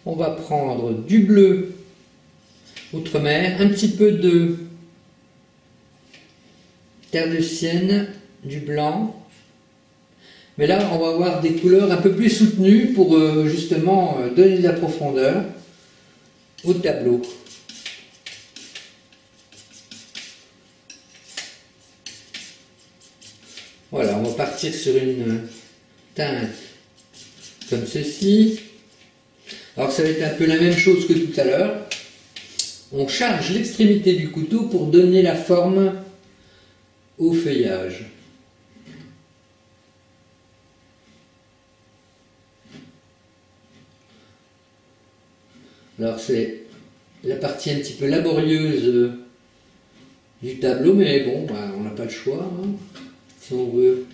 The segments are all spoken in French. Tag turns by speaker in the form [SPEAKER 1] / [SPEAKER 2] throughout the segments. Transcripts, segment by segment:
[SPEAKER 1] On va prendre du bleu Outremer, un petit peu de terre de sienne, du blanc. Mais là, on va avoir des couleurs un peu plus soutenues pour justement donner de la profondeur au tableau. Voilà, on va partir sur une teinte comme ceci. Alors ça va être un peu la même chose que tout à l'heure. On charge l'extrémité du couteau pour donner la forme au feuillage. Alors c'est la partie un petit peu laborieuse du tableau, mais bon, bah, on n'a pas le choix. Hein. Si on veut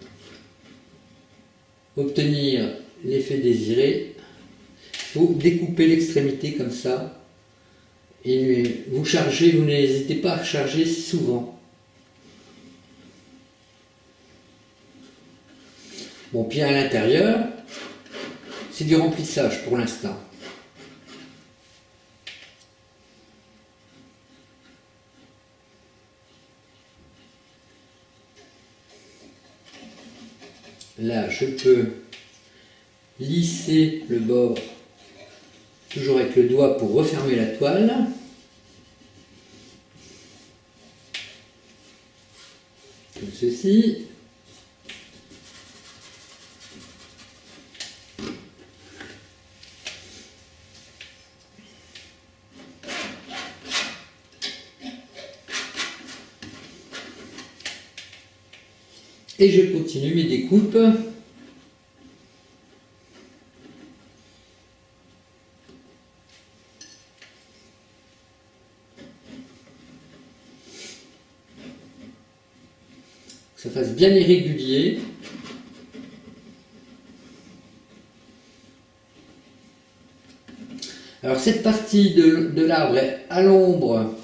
[SPEAKER 1] obtenir l'effet désiré, il faut découper l'extrémité comme ça. Et vous chargez, vous n'hésitez pas à charger souvent. Bon, puis à l'intérieur, c'est du remplissage pour l'instant. Là, je peux lisser le bord, toujours avec le doigt pour refermer la toile. Comme ceci. Et je continue mes découpes. Que ça fasse bien irrégulier. Alors cette partie de l'arbre est à l'ombre.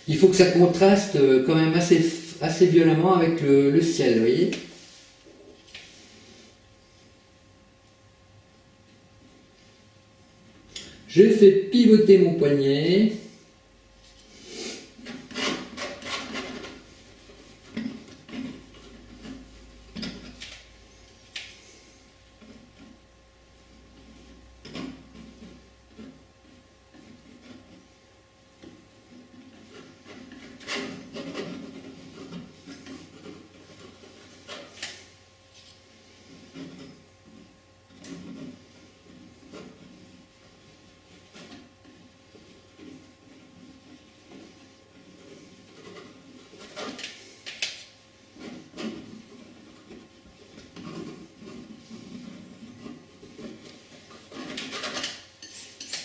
[SPEAKER 1] Il faut que ça contraste quand même assez violemment avec le ciel, vous voyez. Je fais pivoter mon poignet.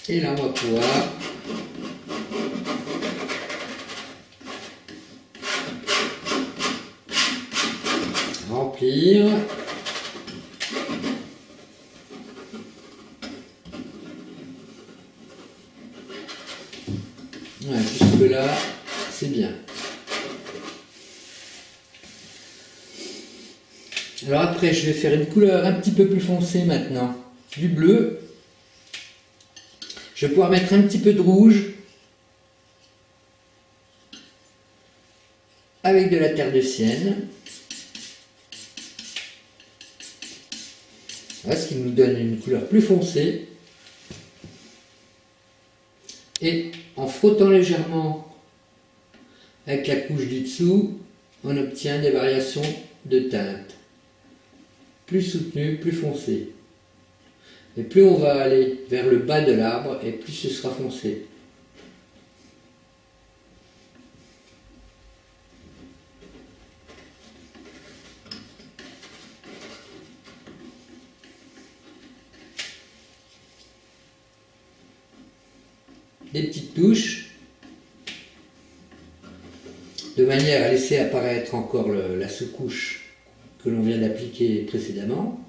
[SPEAKER 1] Et là, on va pouvoir remplir. Ouais, jusque là, c'est bien. Alors après, je vais faire une couleur un petit peu plus foncée maintenant, du bleu. Je vais pouvoir mettre un petit peu de rouge avec de la terre de sienne. Voilà, ce qui nous donne une couleur plus foncée. Et en frottant légèrement avec la couche du dessous, on obtient des variations de teintes. Plus soutenues, plus foncées. Et plus on va aller vers le bas de l'arbre, et plus ce sera foncé. Des petites touches, de manière à laisser apparaître encore la sous-couche que l'on vient d'appliquer précédemment.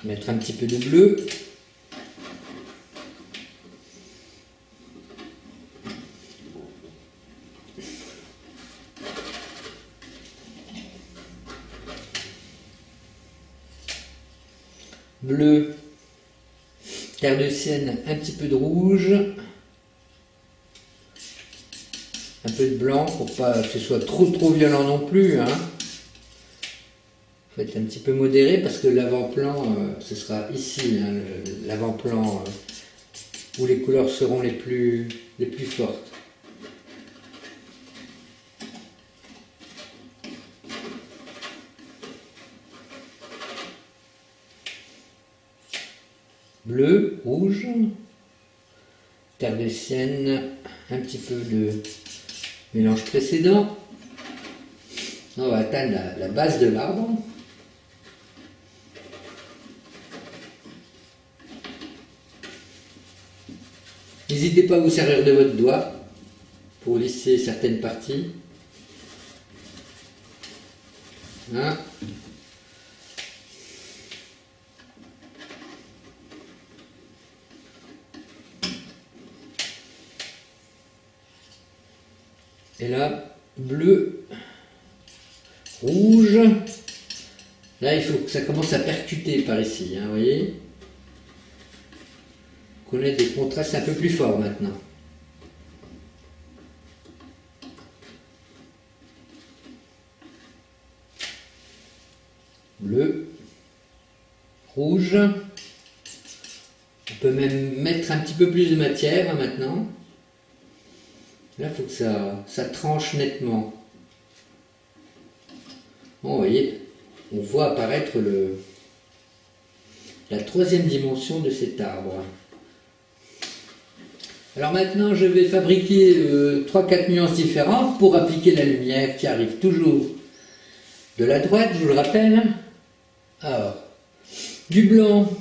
[SPEAKER 1] Mettre un petit peu de bleu. Bleu, terre de sienne, un petit peu de rouge, un peu de blanc pour pas que ce soit trop violent non plus, hein. Faut être un petit peu modéré parce que l'avant-plan, ce sera ici, hein, l'avant-plan où les couleurs seront les plus fortes. Bleu, rouge, terre de sienne, un petit peu de mélange précédent. On va atteindre la base de l'arbre. N'hésitez pas à vous servir de votre doigt pour lisser certaines parties. Hein? Et là, bleu, rouge. Là, il faut que ça commence à percuter par ici, hein, vous voyez? Qu'on ait des contrastes un peu plus forts maintenant. Bleu, rouge. On peut même mettre un petit peu plus de matière, hein, maintenant. Là, il faut que ça tranche nettement. Bon, vous voyez, on voit apparaître la troisième dimension de cet arbre. Alors maintenant, je vais fabriquer 3-4 nuances différentes pour appliquer la lumière qui arrive toujours de la droite, je vous le rappelle. Alors, du blanc,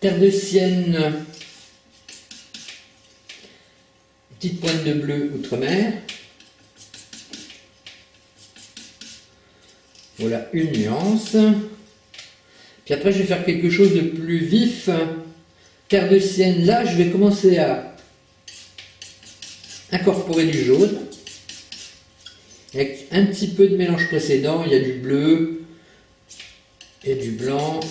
[SPEAKER 1] terre de sienne, petite pointe de bleu outre-mer. Voilà une nuance. Puis après, je vais faire quelque chose de plus vif. Terre de sienne, là, je vais commencer à incorporer du jaune. Avec un petit peu de mélange précédent, il y a du bleu et du blanc. Vous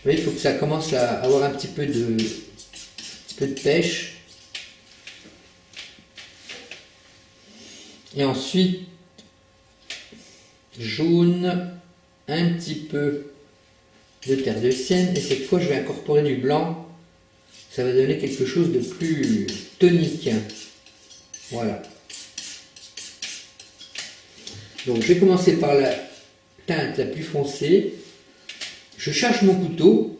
[SPEAKER 1] voyez, il faut que ça commence à avoir un petit peu de pêche. Et ensuite, jaune, un petit peu de terre de sienne, et cette fois je vais incorporer du blanc. Ça va donner quelque chose de plus tonique. Voilà. Donc je vais commencer par la teinte la plus foncée. Je cherche mon couteau.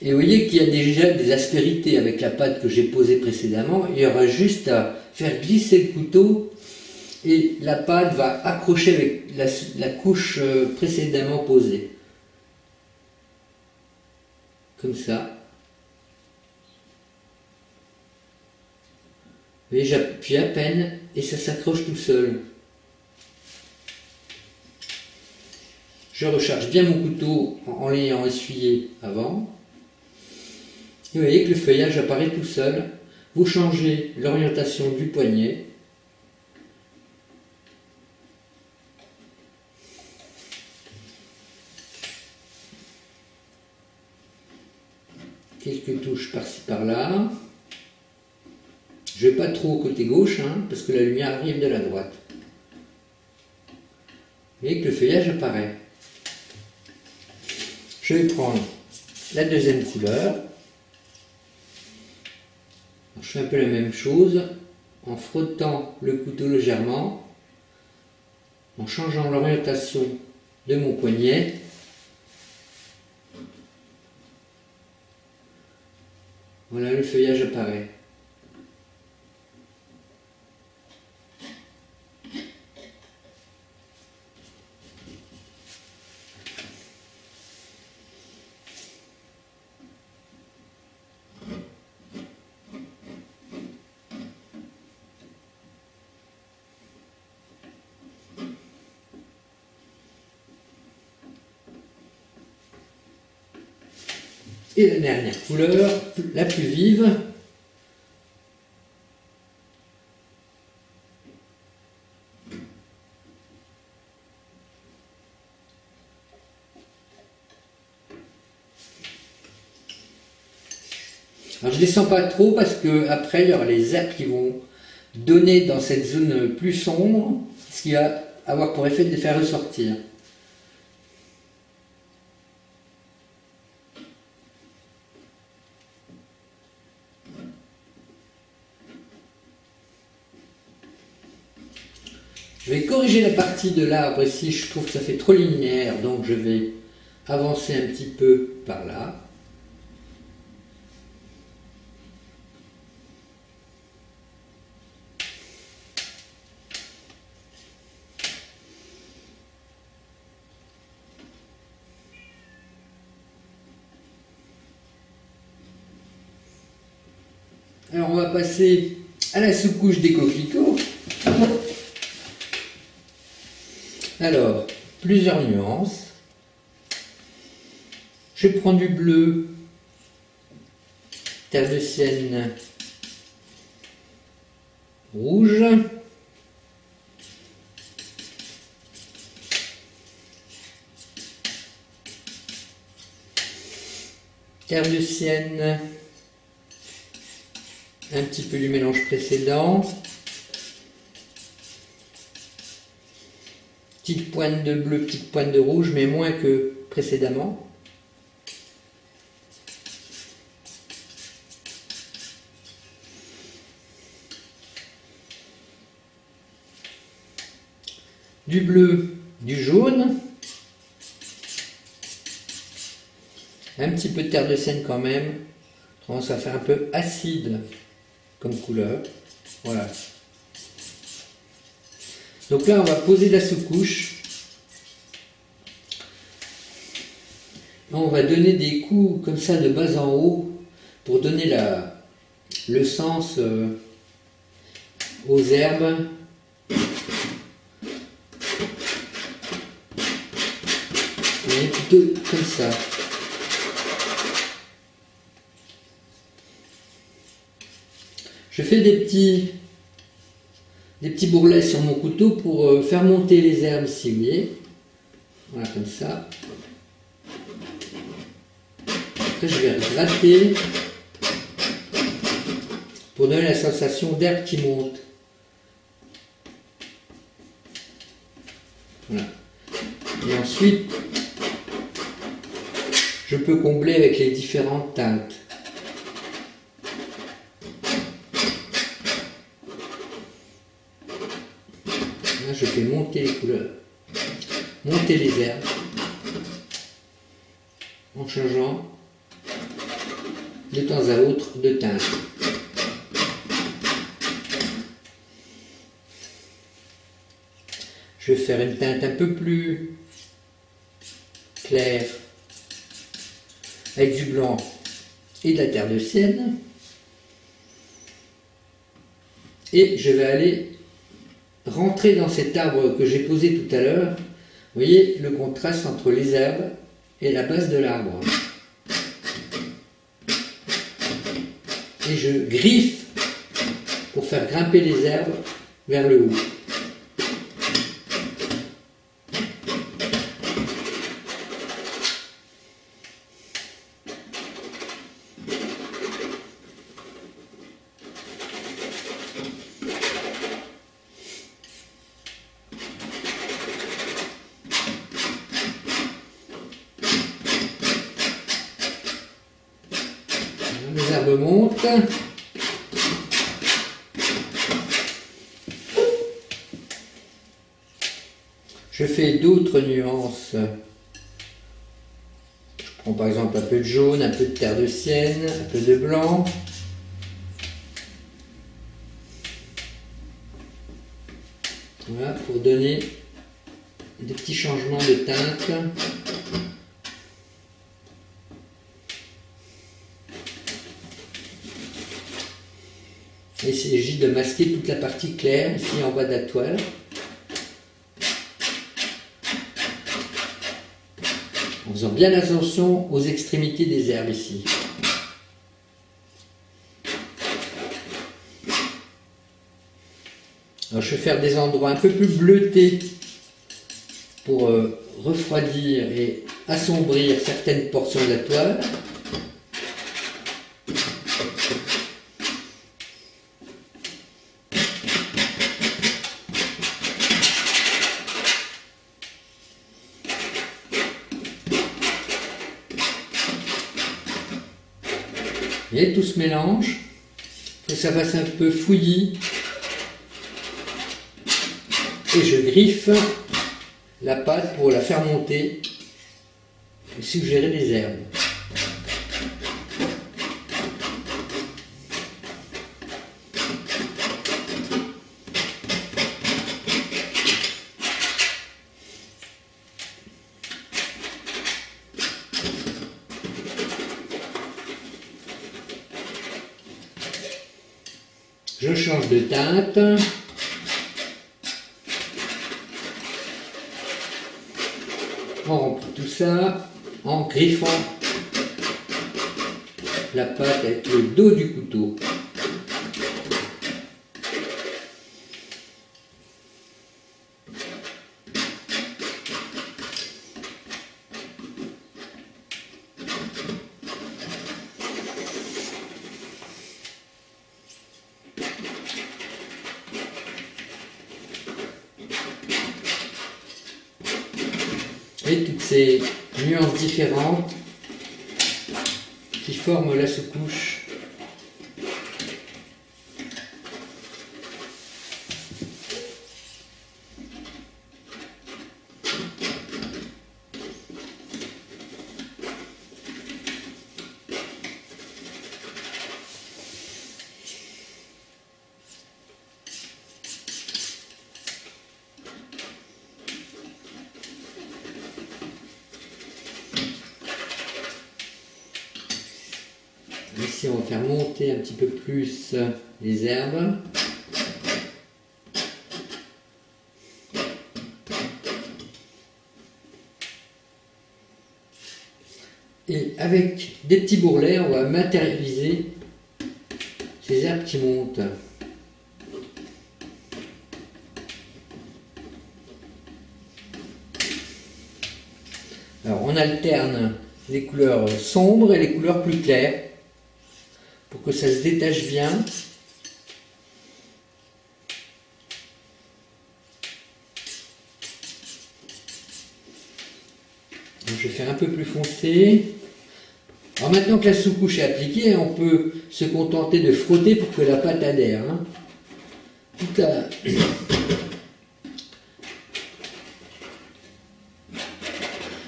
[SPEAKER 1] Et vous voyez qu'il y a déjà des aspérités avec la pâte que j'ai posée précédemment. Il y aura juste à faire glisser le couteau et la pâte va accrocher avec la couche précédemment posée. Comme ça. Vous voyez, j'appuie à peine et ça s'accroche tout seul. Je recharge bien mon couteau en l'ayant essuyé avant. Et vous voyez que le feuillage apparaît tout seul. Vous changez l'orientation du poignet. Quelques touches par-ci par-là. Je ne vais pas trop au côté gauche, hein, parce que la lumière arrive de la droite. Vous voyez que le feuillage apparaît. Je vais prendre la deuxième couleur. Je fais un peu la même chose en frottant le couteau légèrement, en changeant l'orientation de mon poignet. Voilà, le feuillage apparaît. Et la dernière couleur, la plus vive. Alors je ne descends pas trop parce que après il y aura les herbes qui vont donner dans cette zone plus sombre, ce qui va avoir pour effet de les faire ressortir. Je vais corriger la partie de l'arbre ici, je trouve que ça fait trop linéaire, donc je vais avancer un petit peu par là. Alors on va passer à la sous-couche des coquelicots. Alors, plusieurs nuances. Je prends du bleu, terre de sienne rouge. Terre de sienne, un petit peu du mélange précédent. Petite pointe de bleu, petite pointe de rouge, mais moins que précédemment. Du bleu, du jaune. Un petit peu de terre de sienne quand même. Ça fait un peu acide comme couleur. Voilà. Donc là, on va poser la sous-couche. On va donner des coups comme ça de bas en haut pour donner le sens aux herbes. Et plutôt comme ça. Je fais des petits bourrelets sur mon couteau pour faire monter les herbes ici, vous voyez. Voilà, comme ça. Après, je vais gratter pour donner la sensation d'herbe qui monte. Voilà. Et ensuite, je peux combler avec les différentes teintes. Je fais monter les couleurs, monter les herbes, en changeant de temps à autre de teinte. Je vais faire une teinte un peu plus claire, avec du blanc et de la terre de sienne. Et je vais aller rentrer dans cet arbre que j'ai posé tout à l'heure. Vous voyez le contraste entre les herbes et la base de l'arbre. Et je griffe pour faire grimper les herbes vers le haut. Les herbes montent. Je fais d'autres nuances. Je prends par exemple un peu de jaune, un peu de terre de sienne, un peu de blanc. Voilà, pour donner des petits changements de teinte. Il s'agit de masquer toute la partie claire ici en bas de la toile. en faisant bien attention aux extrémités des herbes ici. Alors je vais faire des endroits un peu plus bleutés pour refroidir et assombrir certaines portions de la toile. Et tout se mélange, il faut que ça fasse un peu fouillis. Et je griffe la pâte pour la faire monter et suggérer des herbes. Je change de teinte. On remplit tout ça en griffant la pâte avec le dos du couteau. Et toutes ces nuances différentes qui forment la sous-couche. Ici, on va faire monter un petit peu plus les herbes. Et avec des petits bourrelets, on va matérialiser ces herbes qui montent. Alors, on alterne les couleurs sombres et les couleurs plus claires pour que ça se détache bien. Donc, je vais faire un peu plus foncé. Alors maintenant que la sous-couche est appliquée, on peut se contenter de frotter pour que la pâte adhère.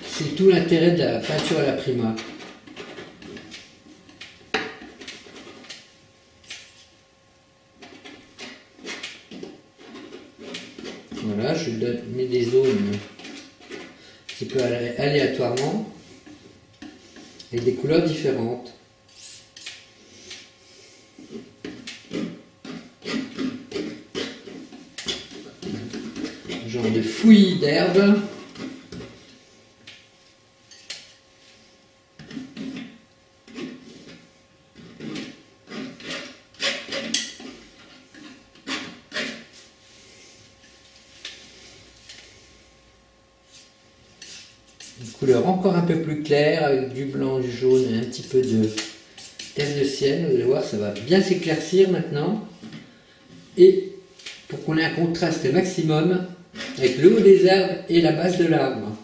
[SPEAKER 1] C'est tout l'intérêt de la peinture à la Prima. Voilà, je mets des zones un petit peu aléatoirement, avec des couleurs différentes. Genre de fouillis d'herbes. Une couleur encore un peu plus claire avec du blanc, du jaune et un petit peu de terre de ciel. Vous allez voir, ça va bien s'éclaircir maintenant. Et pour qu'on ait un contraste maximum avec le haut des arbres et la base de l'arbre. Un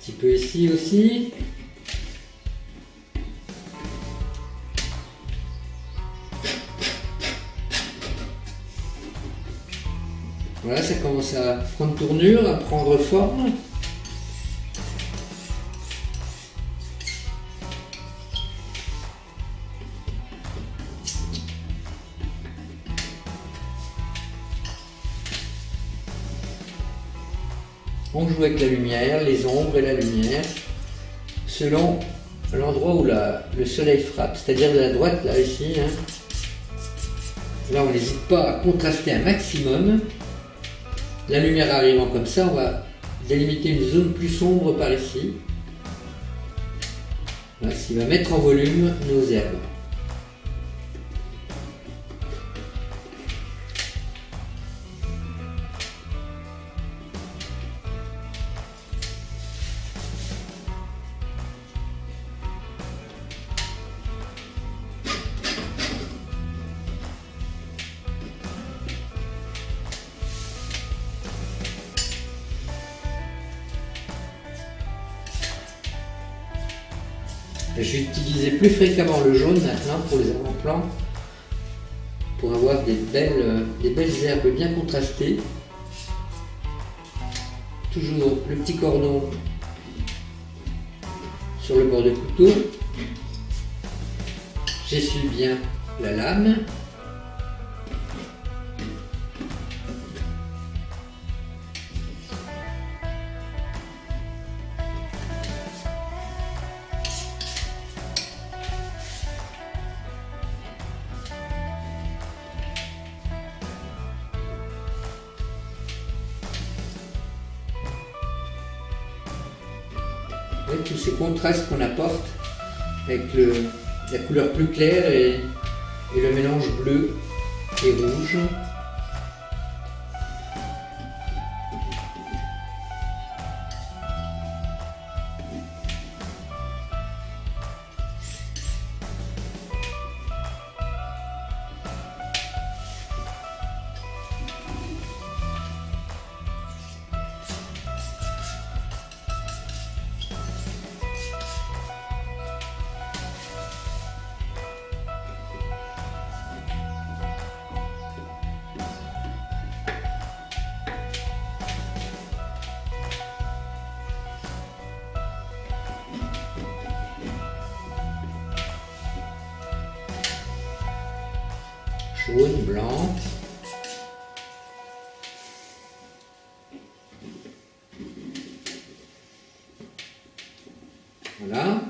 [SPEAKER 1] petit peu ici aussi. Voilà, ça commence à prendre tournure, à prendre forme. On joue avec la lumière, les ombres et la lumière, selon à l'endroit où le soleil frappe, c'est-à-dire de la droite là ici. Hein. Là on n'hésite pas à contraster un maximum. La lumière arrivant comme ça, on va délimiter une zone plus sombre par ici. Voilà, ce qui va mettre en volume nos herbes. Je vais utiliser plus fréquemment le jaune maintenant pour les avant-plans, pour avoir des belles herbes bien contrastées. Toujours le petit cordon sur le bord de couteau. J'essuie bien la lame. Tous ces contrastes qu'on apporte avec la couleur plus claire et le mélange bleu et rouge. Jaune, blanc. Voilà.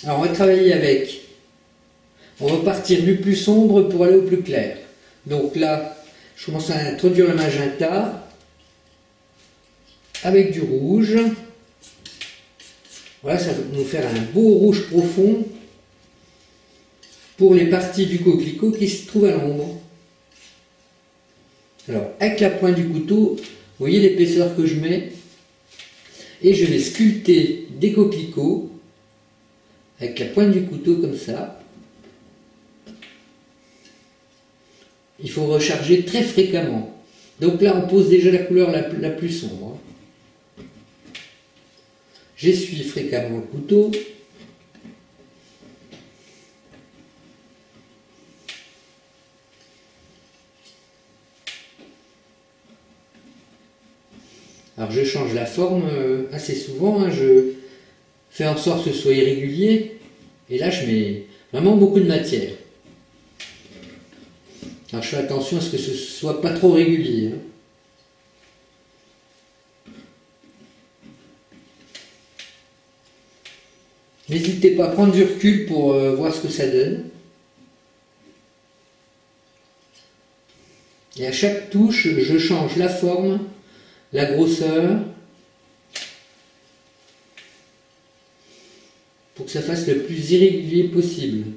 [SPEAKER 1] Alors on va travailler avec. On va partir du plus sombre pour aller au plus clair. Donc là, je commence à introduire le magenta avec du rouge. Voilà, ça va nous faire un beau rouge profond pour les parties du coquelicot qui se trouvent à l'ombre. Alors, avec la pointe du couteau, vous voyez l'épaisseur que je mets, et je vais sculpter des coquelicots avec la pointe du couteau comme ça. Il faut recharger très fréquemment. Donc là, on pose déjà la couleur la plus sombre. J'essuie fréquemment le couteau. Alors je change la forme assez souvent, hein, je fais en sorte que ce soit irrégulier, et là je mets vraiment beaucoup de matière. Alors je fais attention à ce que ce soit pas trop régulier. Hein. N'hésitez pas à prendre du recul pour voir ce que ça donne. Et à chaque touche, je change la forme, la grosseur, pour que ça fasse le plus irrégulier possible.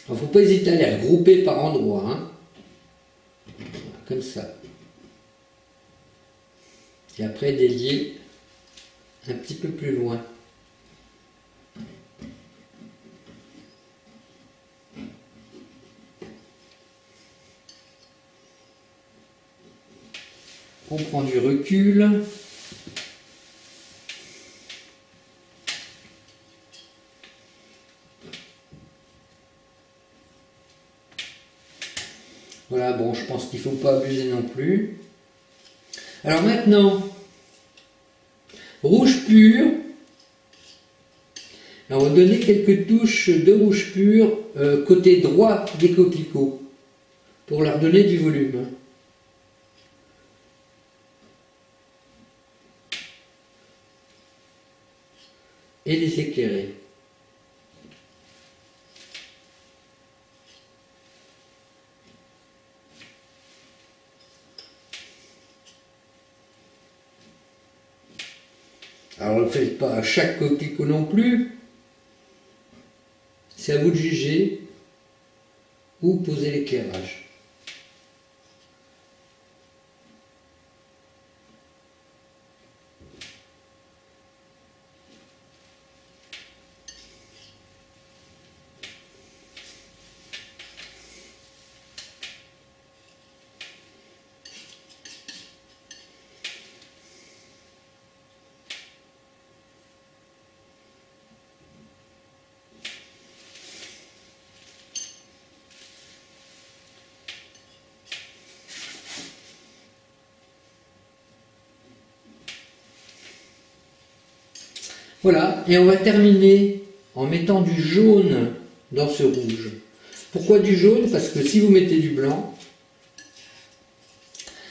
[SPEAKER 1] Il ne faut pas hésiter à les regrouper par endroits, hein. Comme ça. Et après délier un petit peu plus loin. On prend du recul. Voilà, bon, je pense qu'il ne faut pas abuser non plus. Alors maintenant, rouge pur. On va donner quelques touches de rouge pur côté droit des coquelicots pour leur donner du volume. Et les éclairer. Alors ne le faites pas à chaque coquelicot non plus. C'est à vous de juger où poser l'éclairage. Voilà, et on va terminer en mettant du jaune dans ce rouge. Pourquoi du jaune? Parce que si vous mettez du blanc,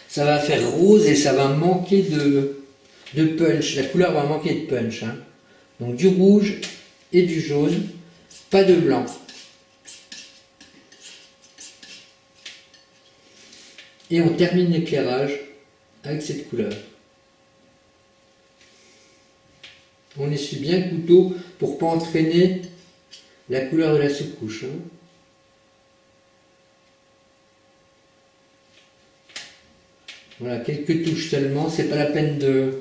[SPEAKER 1] ça va faire rose et ça va manquer de punch. La couleur va manquer de punch. Hein. Donc du rouge et du jaune, pas de blanc. Et on termine l'éclairage avec cette couleur. On essuie bien le couteau pour ne pas entraîner la couleur de la sous-couche. Hein. Voilà, quelques touches seulement, c'est pas la peine de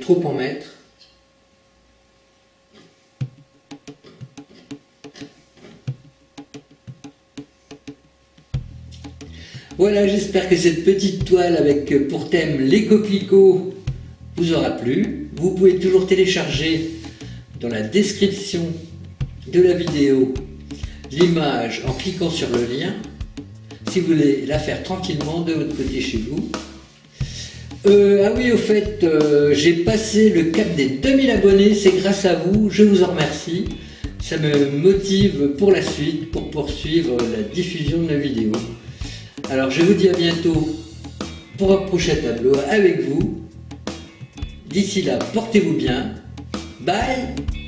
[SPEAKER 1] trop en mettre. Voilà, j'espère que cette petite toile avec pour thème les coquelicots vous aura plu. Vous pouvez toujours télécharger dans la description de la vidéo l'image en cliquant sur le lien si vous voulez la faire tranquillement de votre côté chez vous. Ah oui, au fait, j'ai passé le cap des 2000 abonnés, c'est grâce à vous, je vous en remercie. Ça me motive pour la suite, pour poursuivre la diffusion de la vidéo. Alors je vous dis à bientôt pour un prochain tableau avec vous. D'ici là, portez-vous bien. Bye!